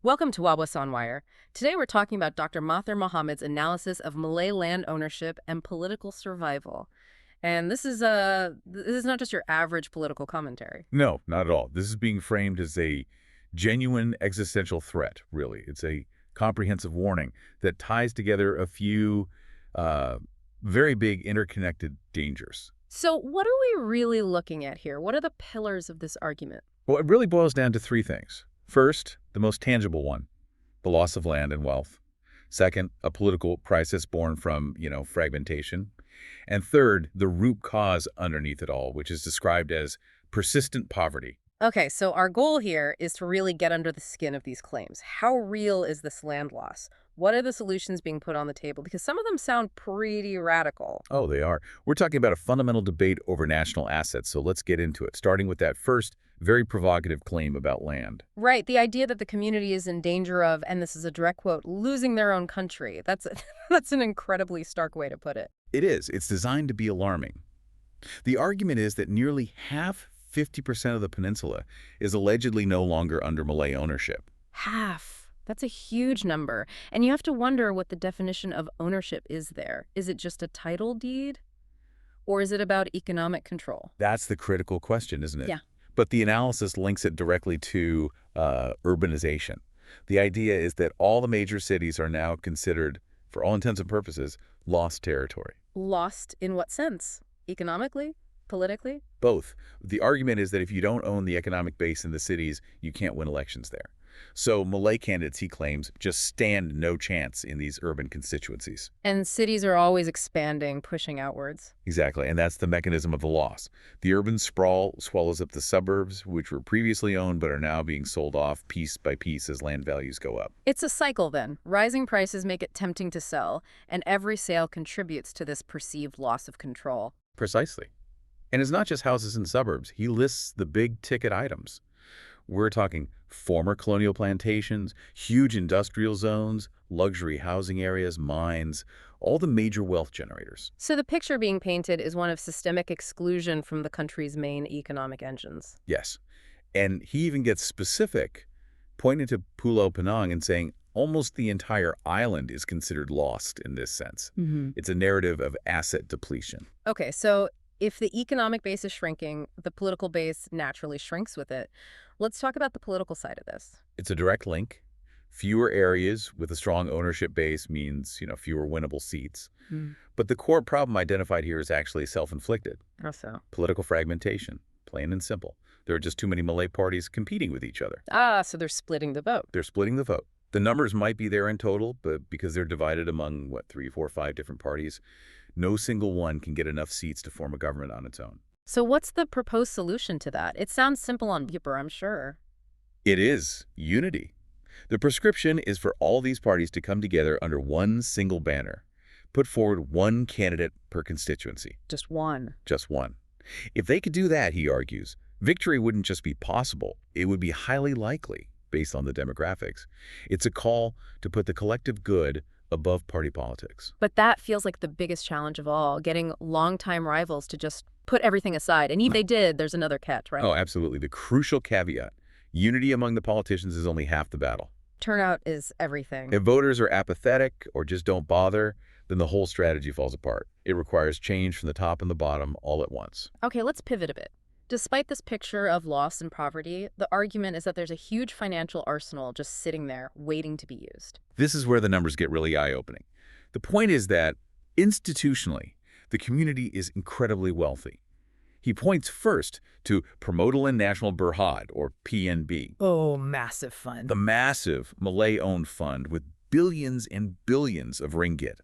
Welcome to Wabwas on Wire. Today we're talking about Dr. Mahathir Mohamad's analysis of Malay land ownership and political survival. And this is not just your average political commentary. No, not at all. This is being framed as a genuine existential threat, really. It's a comprehensive warning that ties together a few very big interconnected dangers. So what are we really looking at here? What are the pillars of this argument? Well, it really boils down to three things. First, the most tangible one, the loss of land and wealth. Second, a political crisis born from, fragmentation. And third, the root cause underneath it all, which is described as persistent poverty. Okay, so our goal here is to really get under the skin of these claims. How real is this land loss? What are the solutions being put on the table? Because some of them sound pretty radical. Oh, they are. We're talking about a fundamental debate over national assets, so let's get into it, starting with that first, very provocative claim about land. Right, the idea that the community is in danger of, and this is a direct quote, losing their own country. That's an incredibly stark way to put it. It is. It's designed to be alarming. The argument is that nearly half, 50% of the peninsula, is allegedly no longer under Malay ownership. Half. That's a huge number. And you have to wonder what the definition of ownership is there. Is it just a title deed? Or is it about economic control? That's the critical question, isn't it? Yeah. But the analysis links it directly to urbanization. The idea is that all the major cities are now considered, for all intents and purposes, lost territory. Lost in what sense? Economically? Politically? Both. The argument is that if you don't own the economic base in the cities, you can't win elections there. So Malay candidates, he claims, just stand no chance in these urban constituencies. And cities are always expanding, pushing outwards. Exactly, and that's the mechanism of the loss. The urban sprawl swallows up the suburbs, which were previously owned but are now being sold off piece by piece as land values go up. It's a cycle then. Rising prices make it tempting to sell, and every sale contributes to this perceived loss of control. Precisely. And it's not just houses in suburbs. He lists the big-ticket items. We're talking former colonial plantations, huge industrial zones, luxury housing areas, mines, all the major wealth generators. So the picture being painted is one of systemic exclusion from the country's main economic engines. Yes. And he even gets specific, pointing to Pulau Penang and saying almost the entire island is considered lost in this sense. It's a narrative of asset depletion. Okay, so if the economic base is shrinking, the political base naturally shrinks with it. Let's talk about the political side of this. It's a direct link. Fewer areas with a strong ownership base means, fewer winnable seats. But the core problem identified here is actually self-inflicted. How so? Political fragmentation, plain and simple. There are just too many Malay parties competing with each other. So they're splitting the vote. They're splitting the vote. The numbers might be there in total, but because they're divided among, 3, 4, 5 different parties, no single one can get enough seats to form a government on its own. So what's the proposed solution to that? It sounds simple on paper, I'm sure. It is unity. The prescription is for all these parties to come together under one single banner, put forward one candidate per constituency. Just one. Just one. If they could do that, he argues, victory wouldn't just be possible, it would be highly likely based on the demographics. It's a call to put the collective good above party politics. But that feels like the biggest challenge of all, getting longtime rivals to just put everything aside. And if they did, there's another catch, right? Oh, absolutely. The crucial caveat, unity among the politicians is only half the battle. Turnout is everything. If voters are apathetic or just don't bother, then the whole strategy falls apart. It requires change from the top and the bottom all at once. Okay, let's pivot a bit. Despite this picture of loss and poverty, the argument is that there's a huge financial arsenal just sitting there waiting to be used. This is where the numbers get really eye-opening. The point is that, institutionally, the community is incredibly wealthy. He points first to Permodalan National Berhad, or PNB. Oh, massive fund. The massive Malay-owned fund with billions and billions of ringgit.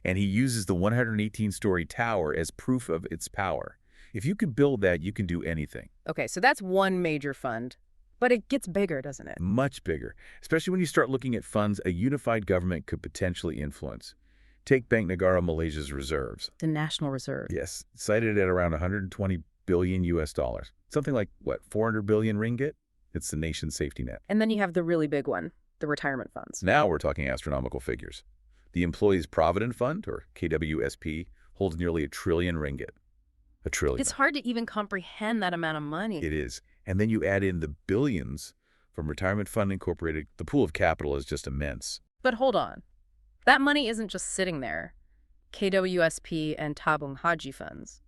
And he uses the 118-story tower as proof of its power. If you can build that, you can do anything. Okay, so that's one major fund. But it gets bigger, doesn't it? Much bigger, especially when you start looking at funds a unified government could potentially influence. Take Bank Negara Malaysia's reserves. The National Reserve. Yes, cited at around 120 billion US dollars. Something like, 400 billion ringgit? It's the nation's safety net. And then you have the really big one, the retirement funds. Now we're talking astronomical figures. The Employees Provident Fund, or KWSP, holds nearly 1 trillion ringgit. 1 trillion. It's hard to even comprehend that amount of money. It is. And then you add in the billions From Retirement Fund Incorporated, the pool of capital is just immense. But hold on. That money isn't just sitting there. KWSP and Tabung Haji funds.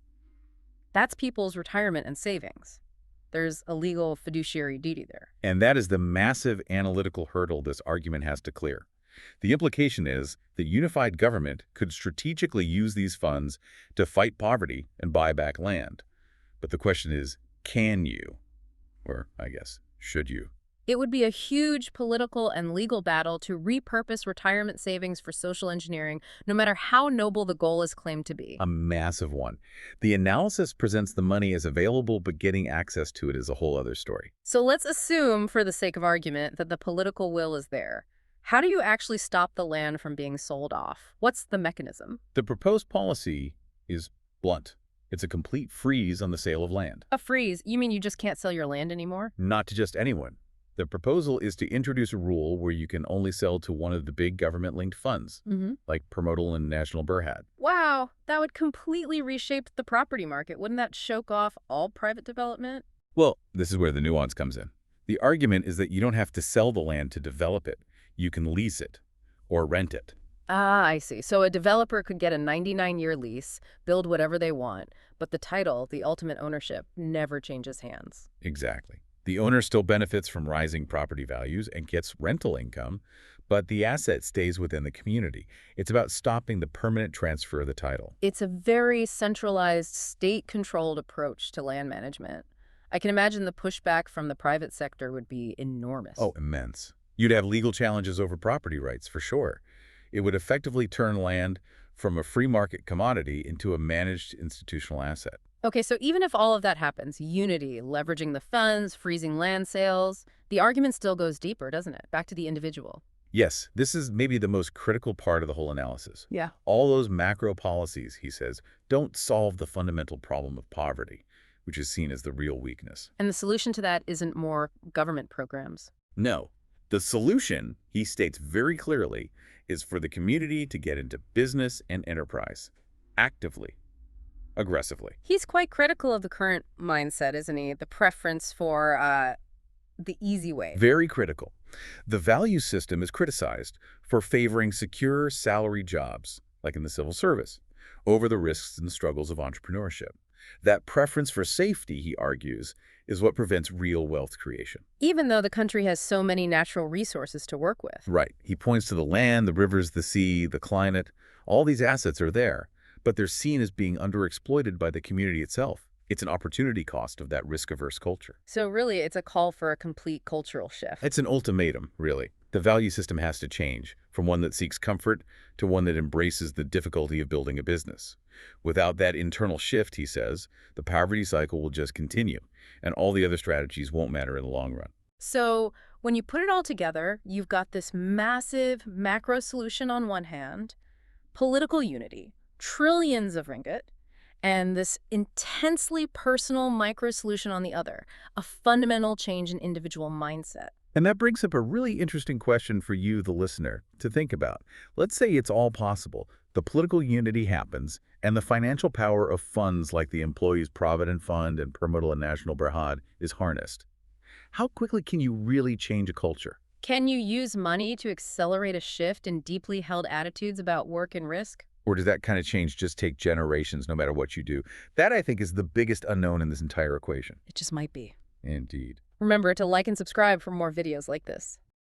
That's people's retirement and savings. There's a legal fiduciary duty there. And that is the massive analytical hurdle this argument has to clear. The implication is that unified government could strategically use these funds to fight poverty and buy back land. But the question is, can you? Or, I guess, should you? It would be a huge political and legal battle to repurpose retirement savings for social engineering, no matter how noble the goal is claimed to be. A massive one. The analysis presents the money as available, but getting access to it is a whole other story. So let's assume, for the sake of argument, that the political will is there. How do you actually stop the land from being sold off? What's the mechanism? The proposed policy is blunt. It's a complete freeze on the sale of land. A freeze? You mean you just can't sell your land anymore? Not to just anyone. The proposal is to introduce a rule where you can only sell to one of the big government-linked funds, like Permodal and National Berhad. Wow, that would completely reshape the property market. Wouldn't that choke off all private development? Well, this is where the nuance comes in. The argument is that you don't have to sell the land to develop it. You can lease it or rent it. Ah, I see. So a developer could get a 99-year lease, build whatever they want, but the title, the ultimate ownership, never changes hands. Exactly. The owner still benefits from rising property values and gets rental income, but the asset stays within the community. It's about stopping the permanent transfer of the title. It's a very centralized, state-controlled approach to land management. I can imagine the pushback from the private sector would be enormous. Oh, immense. You'd have legal challenges over property rights, for sure. It would effectively turn land from a free market commodity into a managed institutional asset. Okay, so even if all of that happens, unity, leveraging the funds, freezing land sales, the argument still goes deeper, doesn't it? Back to the individual. Yes, this is maybe the most critical part of the whole analysis. Yeah. All those macro policies, he says, don't solve the fundamental problem of poverty, which is seen as the real weakness. And the solution to that isn't more government programs. No. The solution, he states very clearly, is for the community to get into business and enterprise, actively, aggressively. He's quite critical of the current mindset, isn't he? The preference for the easy way. Very critical. The value system is criticized for favoring secure salary jobs, like in the civil service, over the risks and struggles of entrepreneurship. That preference for safety, he argues, is what prevents real wealth creation. Even though the country has so many natural resources to work with. Right. He points to the land, the rivers, the sea, the climate. All these assets are there, but they're seen as being underexploited by the community itself. It's an opportunity cost of that risk-averse culture. So really, it's a call for a complete cultural shift. It's an ultimatum, really. The value system has to change from one that seeks comfort to one that embraces the difficulty of building a business. Without that internal shift, he says, the poverty cycle will just continue, and all the other strategies won't matter in the long run. So when you put it all together, you've got this massive macro solution on one hand, political unity, trillions of ringgit, and this intensely personal micro solution on the other, a fundamental change in individual mindset. And that brings up a really interesting question for you, the listener, to think about. Let's say it's all possible. The political unity happens, and the financial power of funds like the Employees Provident Fund and Permodal and National Berhad is harnessed. How quickly can you really change a culture? Can you use money to accelerate a shift in deeply held attitudes about work and risk? Or does that kind of change just take generations no matter what you do? That, I think, is the biggest unknown in this entire equation. It just might be. Indeed. Remember to like and subscribe for more videos like this.